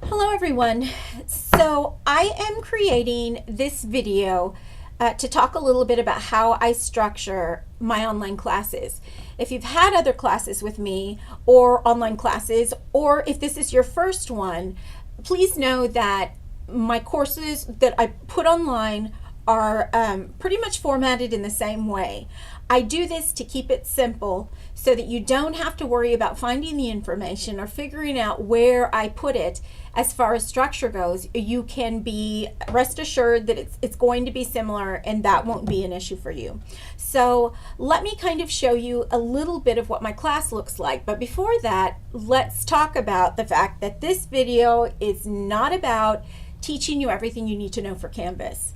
Hello everyone. So I am creating this video to talk a little bit about how I structure my online classes. If you've had other classes with me or online classes, or if this is your first one, please know that my courses that I put online are pretty much formatted in the same way. I do this to keep it simple so that you don't have to worry about finding the information or figuring out where I put it. As far as structure goes, you can be rest assured that it's going to be similar and that won't be an issue for you. So let me kind of show you a little bit of what my class looks like. But before that, let's talk about the fact that this video is not about teaching you everything you need to know for Canvas.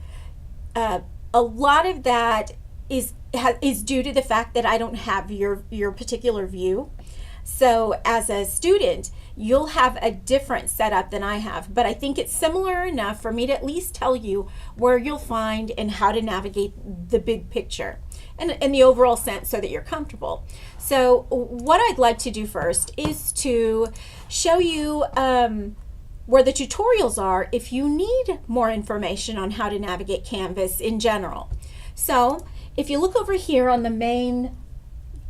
A lot of that is due to the fact that I don't have your particular view. So as a student, you'll have a different setup than I have, but I think it's similar enough for me to at least tell you where you'll find and how to navigate the big picture and the overall sense so that you're comfortable. So what I'd like to do first is to show you where the tutorials are if you need more information on how to navigate Canvas in general. So if you look over here on the main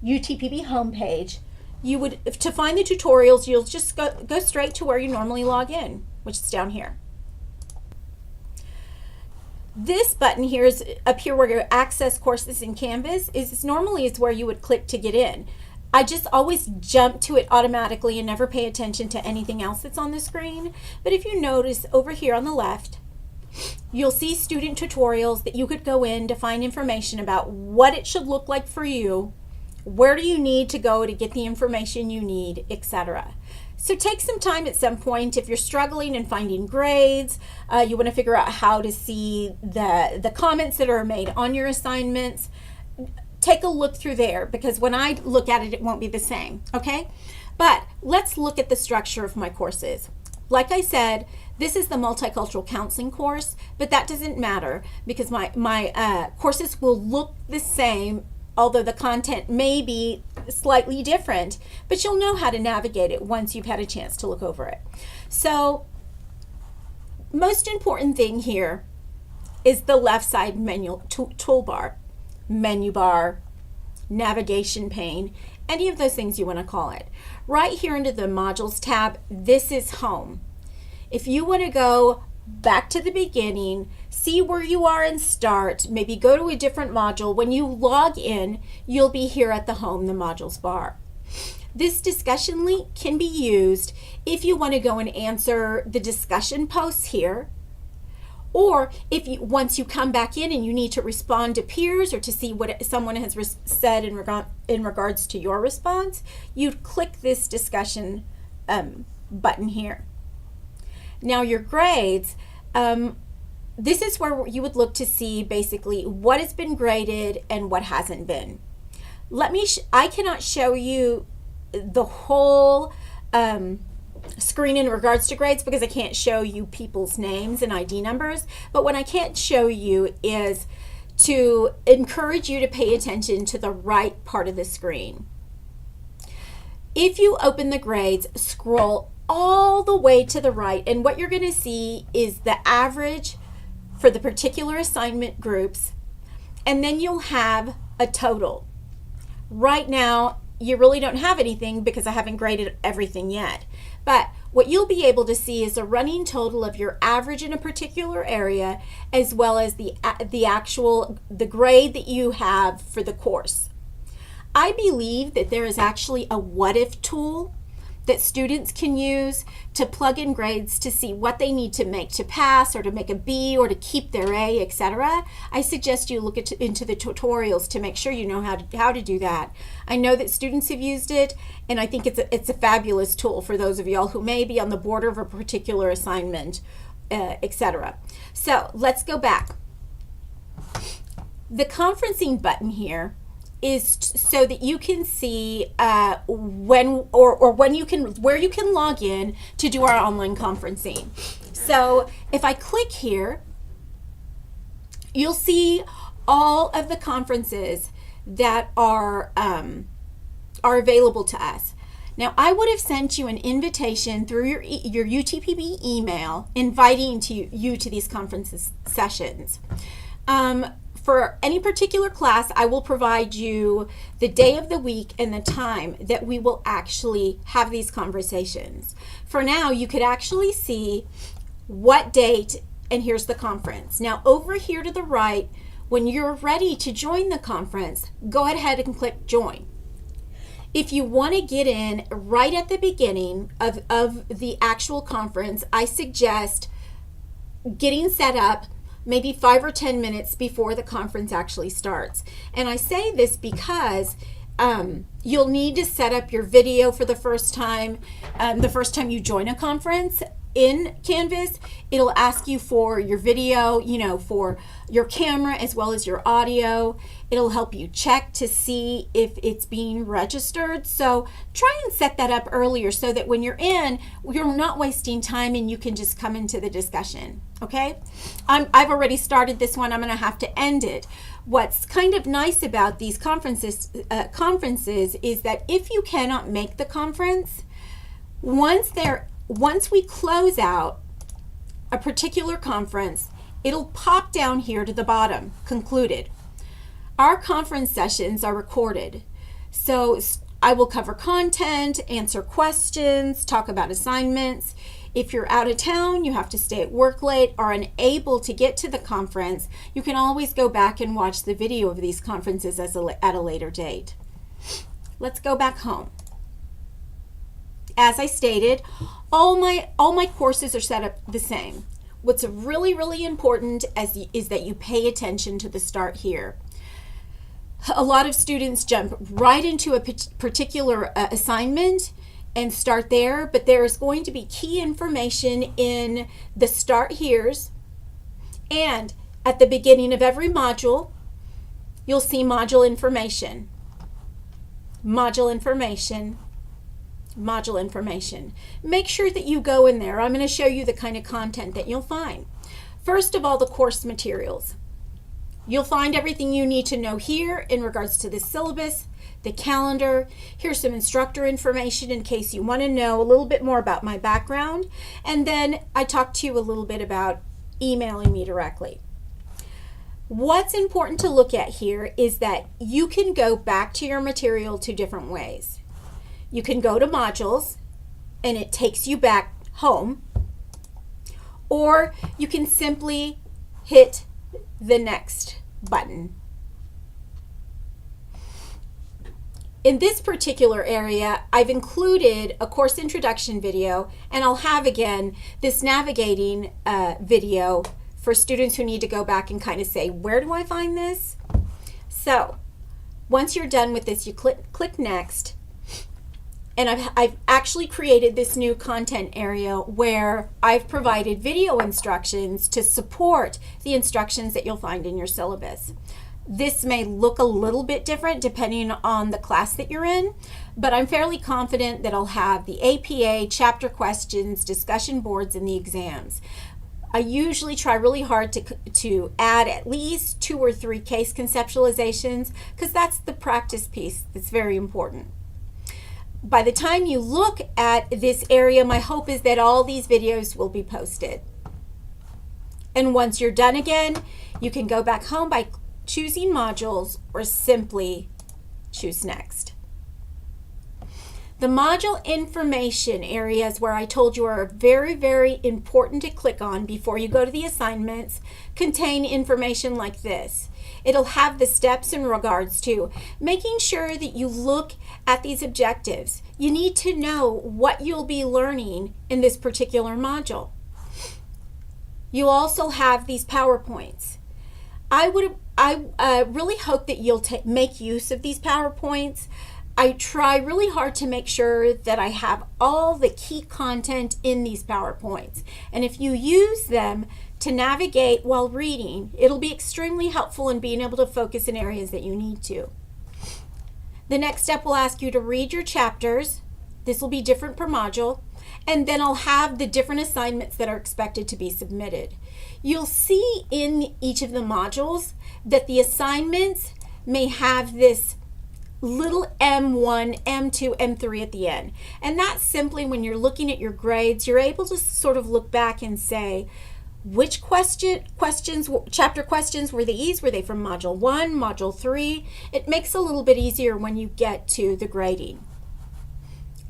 UTPB homepage, you would, to find the tutorials, you'll just go straight to where you normally log in, which is down here. This button here is up here where you access courses in Canvas is normally where you would click to get in. I just always jump to it automatically and never pay attention to anything else that's on the screen. But if you notice over here on the left, you'll see student tutorials that you could go in to find information about what it should look like for you, where do you need to go to get the information you need, etc. So take some time at some point if you're struggling in finding grades, you want to figure out how to see the comments that are made on your assignments. Take a look through there because when I look at it, it won't be the same, okay? But let's look at the structure of my courses. Like I said, this is the multicultural counseling course, but that doesn't matter because my courses will look the same, although the content may be slightly different, but you'll know how to navigate it once you've had a chance to look over it. So, most important thing here is the left side menu toolbar, menu bar, navigation pane, any of those things you want to call it. Right here under the modules tab, this is home. If you want to go back to the beginning, see where you are and start, maybe go to a different module, when you log in, you'll be here at the home, the modules bar. This discussion link can be used if you want to go and answer the discussion posts here, or if you, once you come back in and you need to respond to peers or to see what someone has said in regards to your response, you'd click this discussion button here. Now your grades, this is where you would look to see basically what has been graded and what hasn't been. I cannot show you the whole screen in regards to grades because I can't show you people's names and ID numbers, but what I can show you is to encourage you to pay attention to the right part of the screen. If you open the grades, scroll all the way to the right, and what you're going to see is the average for the particular assignment groups, and then you'll have a total. Right now, you really don't have anything because I haven't graded everything yet, but what you'll be able to see is a running total of your average in a particular area, as well as the grade that you have for the course. I believe that there is actually a what if tool that students can use to plug in grades to see what they need to make to pass or to make a B or to keep their A, etc. I suggest you look into the tutorials to make sure you know how to do that. I know that students have used it, and I think it's a fabulous tool for those of y'all who may be on the border of a particular assignment, etc. So let's go back. The conferencing button here is so that you can see where you can log in to do our online conferencing. So if I click here, you'll see all of the conferences that are available to us. Now, I would have sent you an invitation through your UTPB email inviting you to these conference sessions. For any particular class, I will provide you the day of the week and the time that we will actually have these conversations. For now, you could actually see what date, and here's the conference. Now, over here to the right, when you're ready to join the conference, go ahead and click join. If you want to get in right at the beginning of the actual conference, I suggest getting set up maybe 5 or 10 minutes before the conference actually starts. And I say this because you'll need to set up your video for the first time you join a conference. In Canvas, it'll ask you for your video, for your camera as well as your audio. It'll help you check to see if it's being registered. So try and set that up earlier so that when you're in, you're not wasting time and you can just come into the discussion. Okay? I've already started this one. I'm going to have to end it. What's kind of nice about these conferences is that if you cannot make the conference, once we close out a particular conference, it'll pop down here to the bottom, concluded. Our conference sessions are recorded, so I will cover content, answer questions, talk about assignments. If you're out of town, you have to stay at work late, or unable to get to the conference, you can always go back and watch the video of these conferences at a later date. Let's go back home. As I stated, all my courses are set up the same. What's really, really important is that you pay attention to the start here. A lot of students jump right into a particular assignment and start there, but there is going to be key information in the start here's, and at the beginning of every module, you'll see module information. Module information. Module information. Make sure that you go in there. I'm going to show you the kind of content that you'll find. First of all, the course materials. You'll find everything you need to know here in regards to the syllabus, the calendar. Here's some instructor information in case you want to know a little bit more about my background. And then I talked to you a little bit about emailing me directly. What's important to look at here is that you can go back to your material 2 different ways. You can go to modules and it takes you back home, or you can simply hit the next button. In this particular area, I've included a course introduction video, and I'll have again this navigating video for students who need to go back and kind of say, where do I find this? So once you're done with this, you click next. And I've actually created this new content area where I've provided video instructions to support the instructions that you'll find in your syllabus. This may look a little bit different depending on the class that you're in, but I'm fairly confident that I'll have the APA, chapter questions, discussion boards, and the exams. I usually try really hard to add at least 2 or 3 case conceptualizations, because that's the practice piece that's very important. By the time you look at this area, my hope is that all these videos will be posted. And once you're done again, you can go back home by choosing modules or simply choose next. The module information areas where I told you are very, very important to click on before you go to the assignments contain information like this. It'll have the steps in regards to making sure that you look at these objectives. You need to know what you'll be learning in this particular module. You also have these PowerPoints. I really hope that you'll make use of these PowerPoints. I try really hard to make sure that I have all the key content in these PowerPoints. And if you use them to navigate while reading, it'll be extremely helpful in being able to focus in areas that you need to. The next step will ask you to read your chapters. This will be different per module. And then I'll have the different assignments that are expected to be submitted. You'll see in each of the modules that the assignments may have this little M1, M2, M3 at the end. And that's simply when you're looking at your grades, you're able to sort of look back and say, which chapter questions were these? Were they from Module 1, Module 3? It makes it a little bit easier when you get to the grading.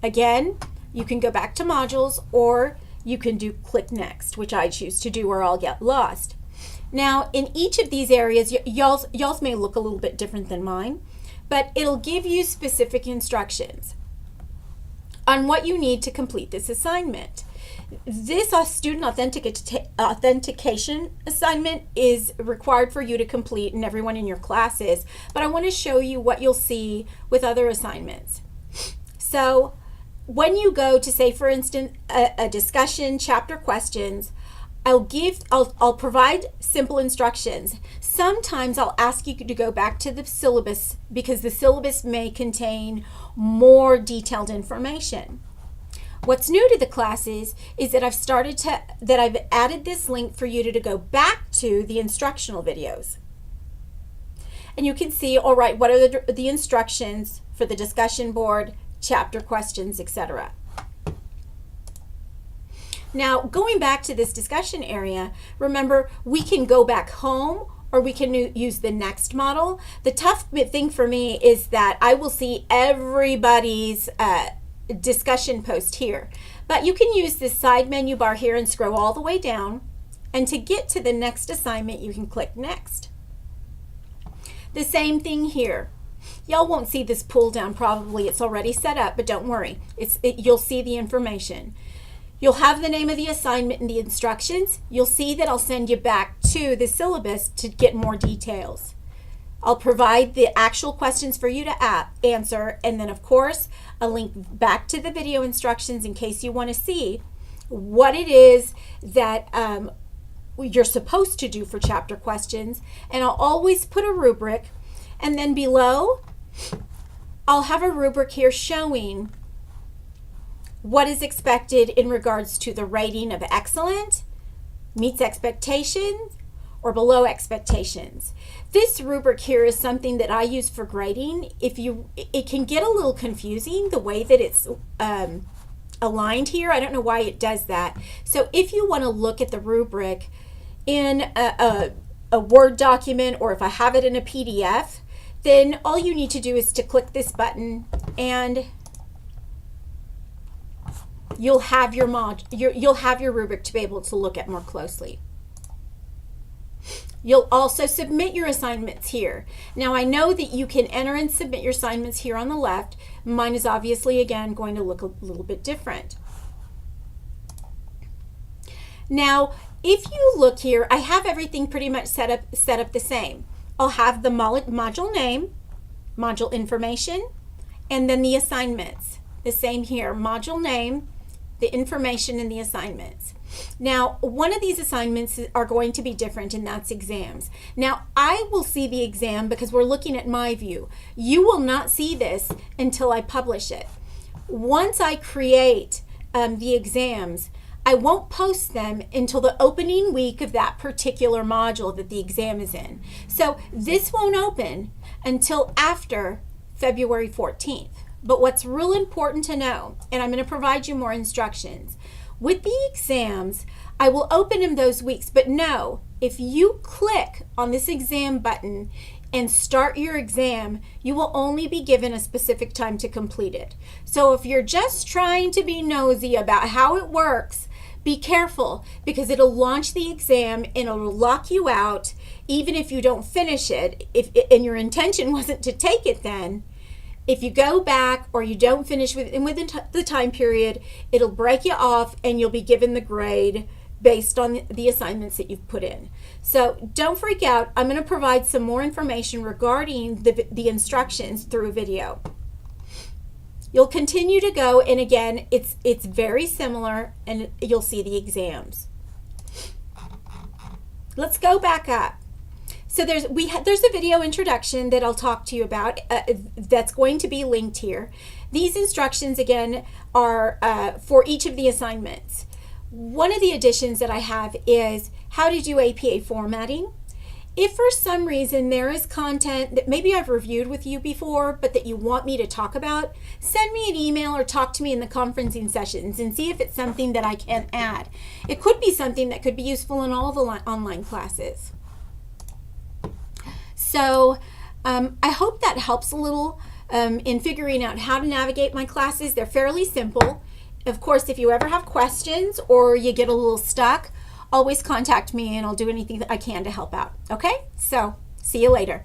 Again, you can go back to modules, or you can do click next, which I choose to do, or I'll get lost. Now, in each of these areas, y'all's may look a little bit different than mine, but it'll give you specific instructions on what you need to complete this assignment. This student authentication assignment is required for you to complete, and everyone in your classes, but I want to show you what you'll see with other assignments. So when you go to, say, for instance, a discussion, chapter questions, I'll provide simple instructions. Sometimes I'll ask you to go back to the syllabus because the syllabus may contain more detailed information. What's new to the classes is that I've added this link for you to go back to the instructional videos. And you can see, all right, what are the instructions for the discussion board, chapter questions, etc. Now, going back to this discussion area, remember, we can go back home or we can use the next model. The tough thing for me is that I will see everybody's discussion post here. But you can use this side menu bar here and scroll all the way down. And to get to the next assignment, you can click next. The same thing here. Y'all won't see this pull down probably. It's already set up, but don't worry. You'll see the information. You'll have the name of the assignment and the instructions. You'll see that I'll send you back to the syllabus to get more details. I'll provide the actual questions for you to answer, and then of course a link back to the video instructions in case you want to see what it is that you're supposed to do for chapter questions. And I'll always put a rubric, and then below I'll have a rubric here showing what is expected in regards to the rating of excellent, meets expectations, or below expectations. This rubric here is something that I use for grading. It can get a little confusing the way that it's aligned here. I don't know why it does that. So if you want to look at the rubric in a Word document, or if I have it in a PDF, then all you need to do is to click this button and you'll have your rubric to be able to look at more closely. You'll also submit your assignments here. Now, I know that you can enter and submit your assignments here on the left. Mine is obviously, again, going to look a little bit different. Now, if you look here, I have everything pretty much set up the same. I'll have the module name, module information, and then the assignments. The same here, module name, the information, and the assignments. Now, one of these assignments are going to be different, and that's exams. Now, I will see the exam because we're looking at my view. You will not see this until I publish it. Once I create the exams, I won't post them until the opening week of that particular module that the exam is in. So this won't open until after February 14th. But what's real important to know, and I'm going to provide you more instructions, with the exams, I will open them those weeks, but no, if you click on this exam button and start your exam, you will only be given a specific time to complete it. So if you're just trying to be nosy about how it works, be careful, because it'll launch the exam and it'll lock you out even if you don't finish it. And your intention wasn't to take it then. If you go back or you don't finish within the time period, it'll break you off and you'll be given the grade based on the assignments that you've put in. So don't freak out. I'm going to provide some more information regarding the instructions through a video. You'll continue to go, and again, it's very similar, and you'll see the exams. Let's go back up. So there's a video introduction that I'll talk to you about that's going to be linked here. These instructions, again, are for each of the assignments. One of the additions that I have is how to do APA formatting. If for some reason there is content that maybe I've reviewed with you before, but that you want me to talk about, send me an email or talk to me in the conferencing sessions and see if it's something that I can add. It could be something that could be useful in all the online classes. So I hope that helps a little in figuring out how to navigate my classes. They're fairly simple. Of course, if you ever have questions or you get a little stuck, always contact me and I'll do anything that I can to help out. Okay? So, see you later.